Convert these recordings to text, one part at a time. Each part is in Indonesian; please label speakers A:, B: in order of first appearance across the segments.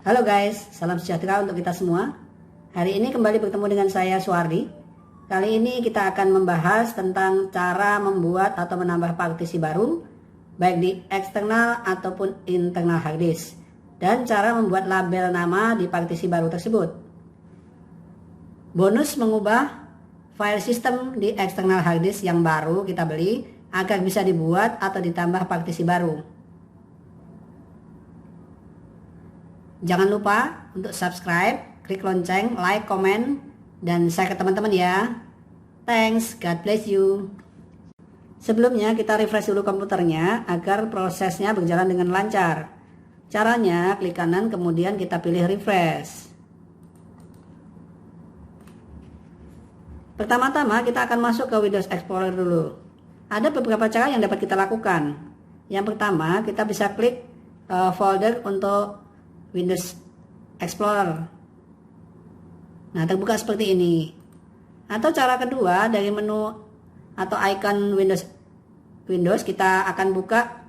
A: Halo guys, salam sejahtera untuk kita semua. Hari ini kembali bertemu dengan saya Suwardi. Kali ini kita akan membahas tentang cara membuat atau menambah partisi baru baik di eksternal ataupun internal hard disk, dan cara membuat label nama di partisi baru tersebut. Bonus mengubah file system di eksternal hard disk yang baru kita beli agar bisa dibuat atau ditambah partisi baru. Jangan lupa untuk subscribe, klik lonceng, like, komen, dan share ke teman-teman ya. Thanks, God bless you. Sebelumnya kita refresh dulu komputernya agar prosesnya berjalan dengan lancar. Caranya klik kanan kemudian kita pilih refresh. Pertama-tama kita akan masuk ke Windows Explorer dulu. Ada beberapa cara yang dapat kita lakukan. Yang pertama kita bisa klik folder untuk Windows Explorer. Nah, terbuka seperti ini. Atau cara kedua, dari menu atau icon Windows kita akan buka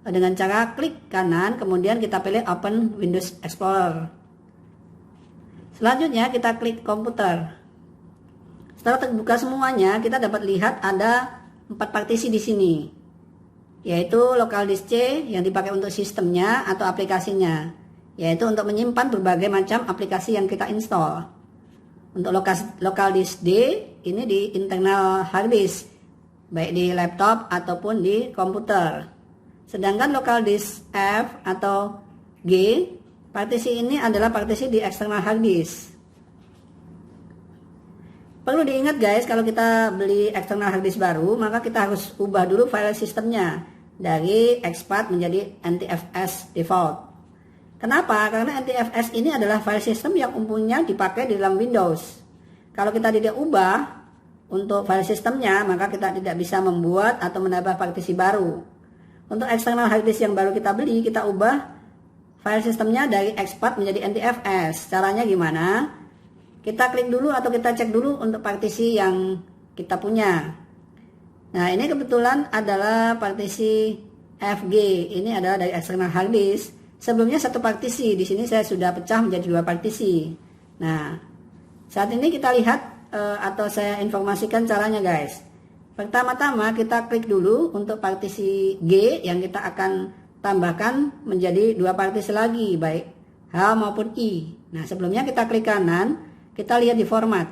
A: dengan cara klik kanan kemudian kita pilih Open Windows Explorer. Selanjutnya kita klik komputer. Setelah terbuka semuanya, kita dapat lihat ada 4 partisi di sini, yaitu local disk C yang dipakai untuk sistemnya atau aplikasinya, yaitu untuk menyimpan berbagai macam aplikasi yang kita install. Untuk local disk D ini di internal hard disk, baik di laptop ataupun di komputer. Sedangkan local disk F atau G, partisi ini adalah partisi di external hard disk. Perlu diingat guys, kalau kita beli external hard disk baru, maka kita harus ubah dulu file sistemnya dari expat menjadi NTFS default. Kenapa? Karena NTFS ini adalah file system yang umumnya dipakai di dalam Windows. Kalau kita tidak ubah untuk file sistemnya, maka kita tidak bisa membuat atau menambah partisi baru. Untuk external hard disk yang baru kita beli, kita ubah file sistemnya dari expat menjadi NTFS. Caranya gimana? Kita klik dulu atau kita cek dulu untuk partisi yang kita punya. Nah, ini kebetulan adalah partisi FG. Ini adalah dari external hard disk. Sebelumnya satu partisi, di sini saya sudah pecah menjadi 2 partisi. Nah, saat ini kita lihat atau saya informasikan caranya guys. Pertama-tama kita klik dulu untuk partisi G yang kita akan tambahkan menjadi 2 partisi lagi, baik H maupun I. Nah, sebelumnya kita klik kanan, kita lihat di format.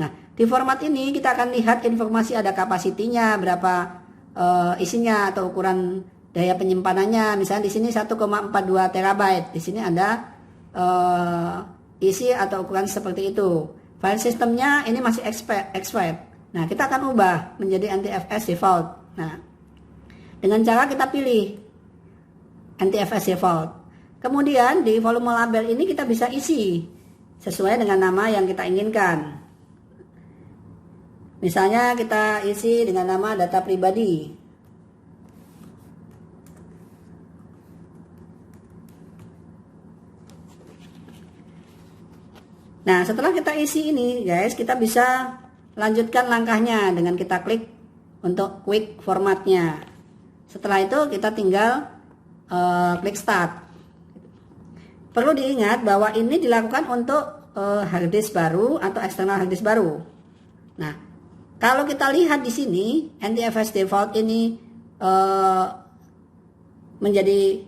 A: Nah, di format ini kita akan lihat informasi ada kapasitinya, berapa isinya atau ukuran daya penyimpanannya. Misalnya di sini 1,42 terabyte. Di sini ada isi atau ukuran seperti itu. File sistemnya ini masih exFAT. Nah, kita akan ubah menjadi NTFS default. Nah, dengan cara kita pilih NTFS default. Kemudian di volume label ini kita bisa isi sesuai dengan nama yang kita inginkan. Misalnya kita isi dengan nama data pribadi. Nah, setelah kita isi ini guys, kita bisa lanjutkan langkahnya dengan kita klik untuk quick formatnya. Setelah itu kita tinggal klik start. Perlu diingat bahwa ini dilakukan untuk hard disk baru atau external hard disk baru. Nah, kalau kita lihat di sini NTFS default ini menjadi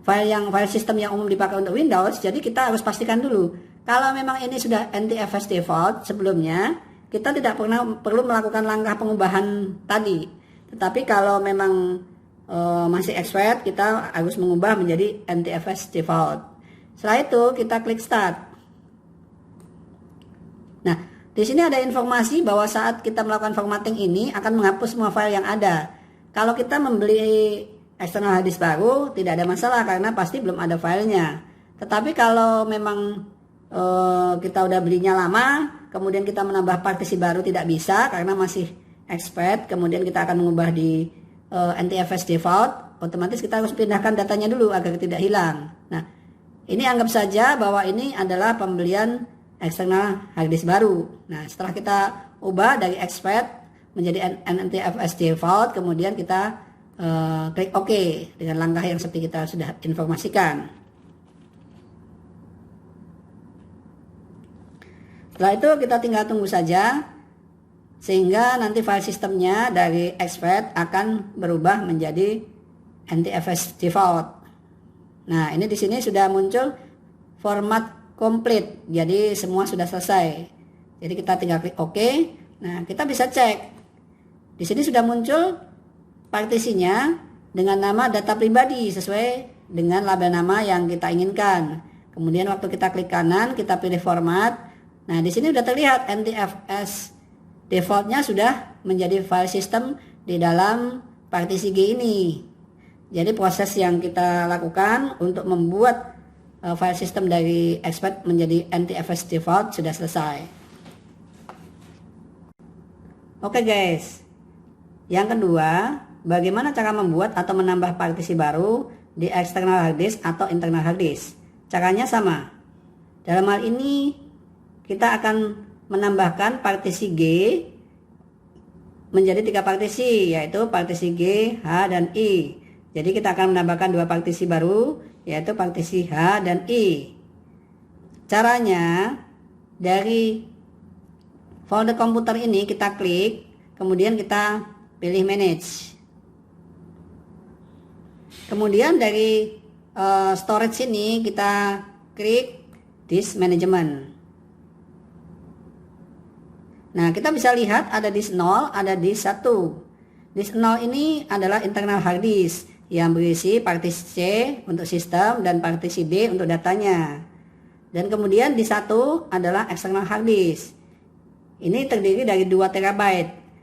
A: file system yang umum dipakai untuk Windows, jadi kita harus pastikan dulu. Kalau memang ini sudah NTFS default sebelumnya, kita tidak perlu melakukan langkah pengubahan tadi. Tetapi kalau memang masih exFAT, kita harus mengubah menjadi NTFS default. Setelah itu kita klik start. Nah, di sini ada informasi bahwa saat kita melakukan formatting ini akan menghapus semua file yang ada. Kalau kita membeli external hard disk baru tidak ada masalah karena pasti belum ada filenya. Tetapi kalau memang kita udah belinya lama, kemudian kita menambah partisi baru tidak bisa karena masih exFAT, kemudian kita akan mengubah di NTFS default, otomatis kita harus pindahkan datanya dulu agar tidak hilang. Nah, ini anggap saja bahwa ini adalah pembelian external hard disk baru. Nah, setelah kita ubah dari exFAT menjadi NTFS default, kemudian kita klik OK dengan langkah yang seperti kita sudah informasikan. Setelah itu kita tinggal tunggu saja sehingga nanti file sistemnya dari expert akan berubah menjadi NTFS default. Nah, ini di sini sudah muncul format complete. Jadi semua sudah selesai. Jadi kita tinggal klik OK. Nah, kita bisa cek. Di sini sudah muncul partisinya dengan nama data pribadi sesuai dengan label nama yang kita inginkan. Kemudian waktu kita klik kanan, kita pilih format. Nah, di sini sudah terlihat NTFS defaultnya sudah menjadi file system di dalam partisi G ini. Jadi proses yang kita lakukan untuk membuat file system dari expert menjadi NTFS default sudah selesai. Oke guys, yang kedua, bagaimana cara membuat atau menambah partisi baru di external hard disk atau internal hard disk? Caranya sama. Dalam hal ini kita akan menambahkan partisi G menjadi 3 partisi, yaitu partisi G, H, dan I. Jadi kita akan menambahkan 2 partisi baru, yaitu partisi H dan I. Caranya, dari folder komputer ini kita klik, kemudian kita pilih manage. Kemudian dari storage ini kita klik disk management. Nah, kita bisa lihat ada disk 0, ada disk 1. Disk 0 ini adalah internal hard disk yang berisi partisi C untuk sistem dan partisi B untuk datanya. Dan kemudian disk 1 adalah external hard disk. Ini terdiri dari 2 TB.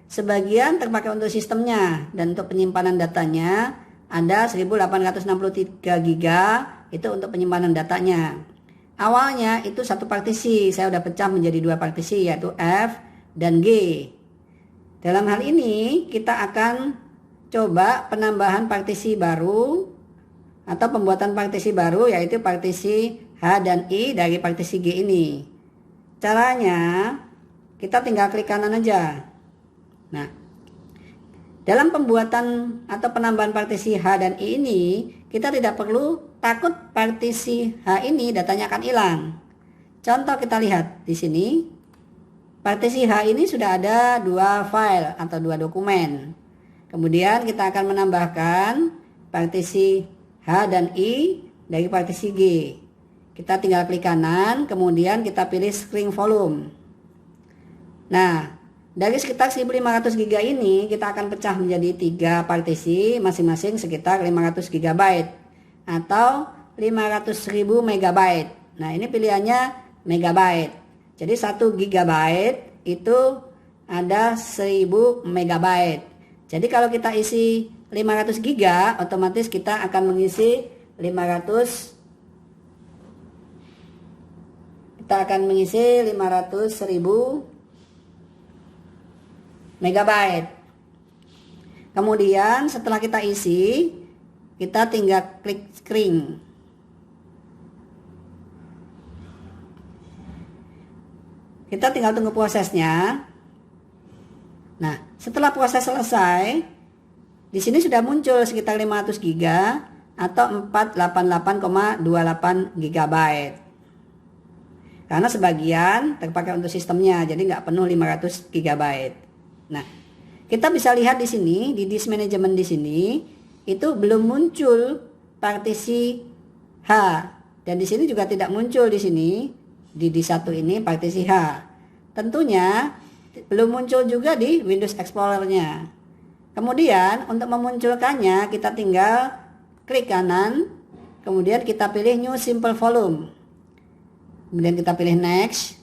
A: Sebagian terpakai untuk sistemnya dan untuk penyimpanan datanya ada 1863 GB itu untuk penyimpanan datanya. Awalnya itu satu partisi, saya udah pecah menjadi 2 partisi yaitu F dan G. Dalam hal ini kita akan coba penambahan partisi baru atau pembuatan partisi baru yaitu partisi H dan I dari partisi G ini. Caranya kita tinggal klik kanan aja. Nah, dalam pembuatan atau penambahan partisi H dan I ini kita tidak perlu takut partisi H ini datanya akan hilang. Contoh kita lihat di sini. Partisi H ini sudah ada 2 file atau 2 dokumen. Kemudian kita akan menambahkan partisi H dan I dari partisi G. Kita tinggal klik kanan, kemudian kita pilih screen volume. Nah, dari sekitar 1500 GB ini kita akan pecah menjadi 3 partisi masing-masing sekitar 500 GB atau 500.000 MB. Nah, ini pilihannya megabyte. Jadi 1 GB itu ada 1000 MB. Jadi kalau kita isi 500 GB, otomatis kita akan mengisi 500.000 MB. Kemudian setelah kita isi, kita tinggal klik screen. Kita tinggal tunggu prosesnya. Nah, setelah proses selesai, di sini sudah muncul sekitar 500 GB atau 488,28 GB. Karena sebagian terpakai untuk sistemnya, jadi nggak penuh 500 GB. Nah, kita bisa lihat di sini di disk management di sini itu belum muncul partisi H dan di sini juga tidak muncul di sini. Di disk 1 ini partisi H. Tentunya belum muncul juga di Windows Explorer-nya. Kemudian untuk memunculkannya kita tinggal klik kanan, kemudian kita pilih New Simple Volume. Kemudian kita pilih Next.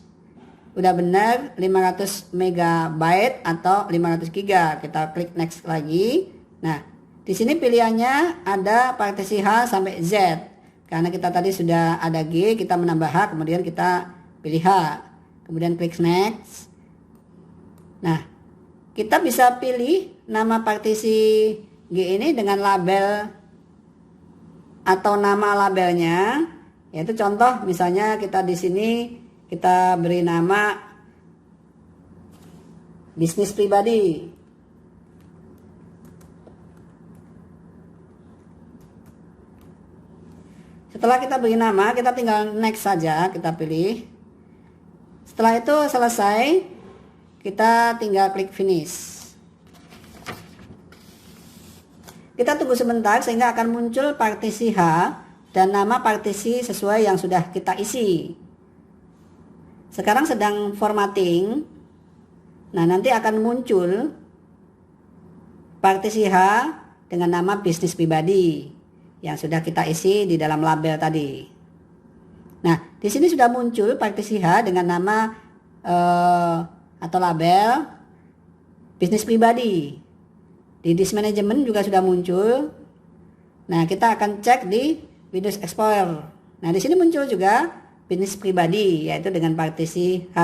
A: Udah benar 500 MB atau 500 GB. Kita klik Next lagi. Nah, di sini pilihannya ada partisi H sampai Z. Karena kita tadi sudah ada G, kita menambah H, kemudian kita pilih H. Kemudian klik Next. Nah, kita bisa pilih nama partisi G ini dengan label atau nama labelnya. Yaitu contoh misalnya kita di sini kita beri nama bisnis pribadi. Setelah kita beri nama, kita tinggal next saja, kita pilih. Setelah itu selesai, kita tinggal klik finish. Kita tunggu sebentar sehingga akan muncul partisi H dan nama partisi sesuai yang sudah kita isi. Sekarang sedang formatting. Nah, nanti akan muncul partisi H dengan nama bisnis pribadi yang sudah kita isi di dalam label tadi. Nah, di sini sudah muncul partisi H dengan nama atau label bisnis pribadi. Di disk management juga sudah muncul. Nah, kita akan cek di Windows Explorer. Nah, di sini muncul juga bisnis pribadi, yaitu dengan partisi H.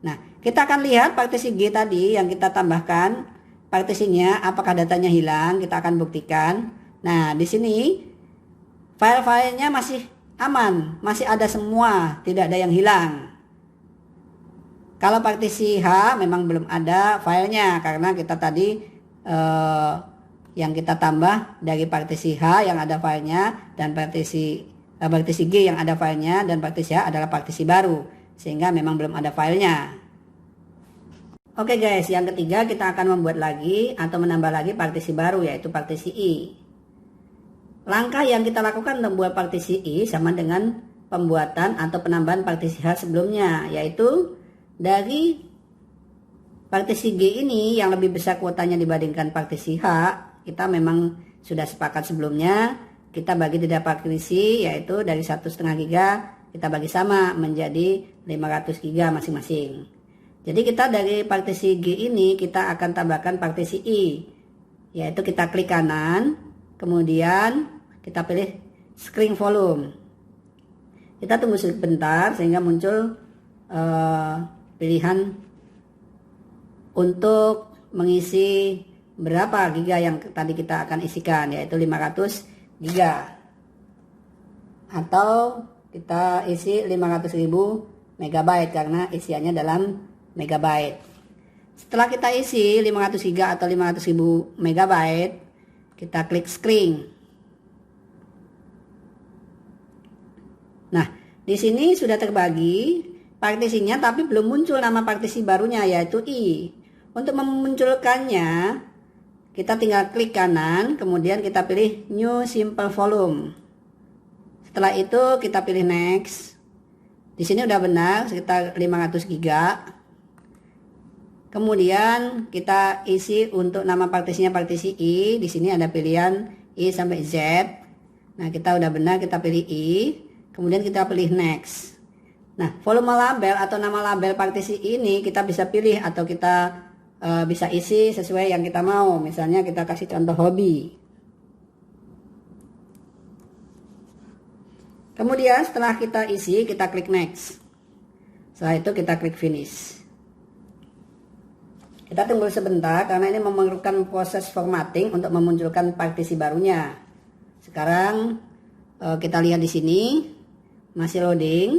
A: Nah, kita akan lihat partisi G tadi yang kita tambahkan. Partisinya apakah datanya hilang, kita akan buktikan. Nah, di sini file-filenya masih aman, masih ada semua, tidak ada yang hilang. Kalau partisi H memang belum ada filenya karena kita tadi yang kita tambah dari partisi H yang ada filenya dan partisi G yang ada filenya dan partisi H adalah partisi baru sehingga memang belum ada filenya. Oke guys, yang ketiga kita akan membuat lagi atau menambah lagi partisi baru yaitu partisi I. Langkah yang kita lakukan untuk membuat partisi I sama dengan pembuatan atau penambahan partisi H sebelumnya, yaitu dari partisi G ini yang lebih besar kuotanya dibandingkan partisi H, kita memang sudah sepakat sebelumnya, kita bagi tidak partisi yaitu dari 1,5 GB kita bagi sama menjadi 500 GB masing-masing. Jadi kita dari partisi G ini kita akan tambahkan partisi I, yaitu kita klik kanan, kemudian kita pilih screen volume. Kita tunggu sebentar sehingga muncul pilihan untuk mengisi berapa giga yang tadi kita akan isikan, yaitu 500 giga. Atau kita isi 500.000 megabyte karena isiannya dalam megabyte. Setelah kita isi 500 giga atau 500.000 megabyte, kita klik screen. Nah, di sini sudah terbagi partisinya tapi belum muncul nama partisi barunya yaitu I. Untuk memunculkannya, kita tinggal klik kanan, kemudian kita pilih New Simple Volume. Setelah itu kita pilih Next. Di sini udah benar sekitar 500 giga. Kemudian kita isi untuk nama partisinya partisi I. Di sini ada pilihan I sampai Z. Nah, kita udah benar, kita pilih I. Kemudian kita pilih Next. Nah, volume label atau nama label partisi ini kita bisa pilih atau kita bisa isi sesuai yang kita mau. Misalnya kita kasih contoh hobi. Kemudian setelah kita isi, kita klik Next. Setelah itu kita klik Finish. Kita tunggu sebentar karena ini memerlukan proses formatting untuk memunculkan partisi barunya. Sekarang kita lihat di sini masih loading.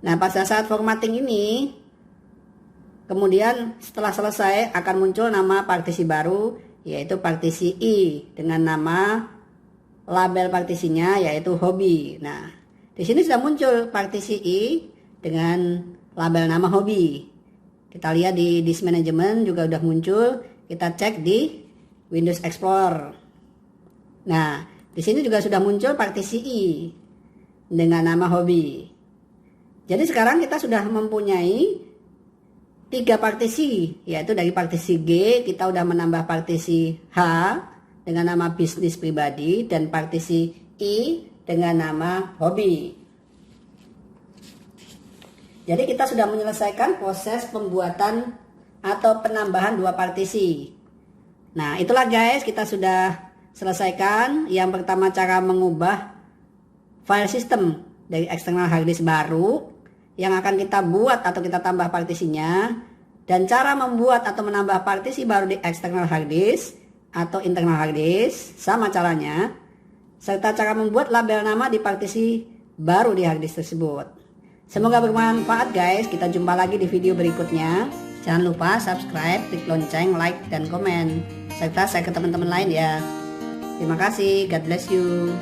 A: Nah, pada saat formatting ini, kemudian setelah selesai akan muncul nama partisi baru, yaitu partisi I dengan nama label partisinya yaitu hobi. Nah, di sini sudah muncul partisi I dengan label nama hobi. Kita lihat di disk management juga sudah muncul. Kita cek di Windows Explorer. Nah, di sini juga sudah muncul partisi I dengan nama hobi. Jadi sekarang kita sudah mempunyai 3 partisi, yaitu dari partisi G kita sudah menambah partisi H dengan nama bisnis pribadi dan partisi I dengan nama hobi. Jadi kita sudah menyelesaikan proses pembuatan atau penambahan 2 partisi. Nah, itulah guys, kita sudah selesaikan. Yang pertama cara mengubah file system dari eksternal hard disk baru yang akan kita buat atau kita tambah partisinya, dan cara membuat atau menambah partisi baru di eksternal hard disk atau internal hard disk sama caranya, serta cara membuat label nama di partisi baru di hard disk tersebut. Semoga bermanfaat guys, kita jumpa lagi di video berikutnya. Jangan lupa subscribe, klik lonceng, like, dan komen. Serta share ke teman-teman lain ya. Terima kasih, God bless you.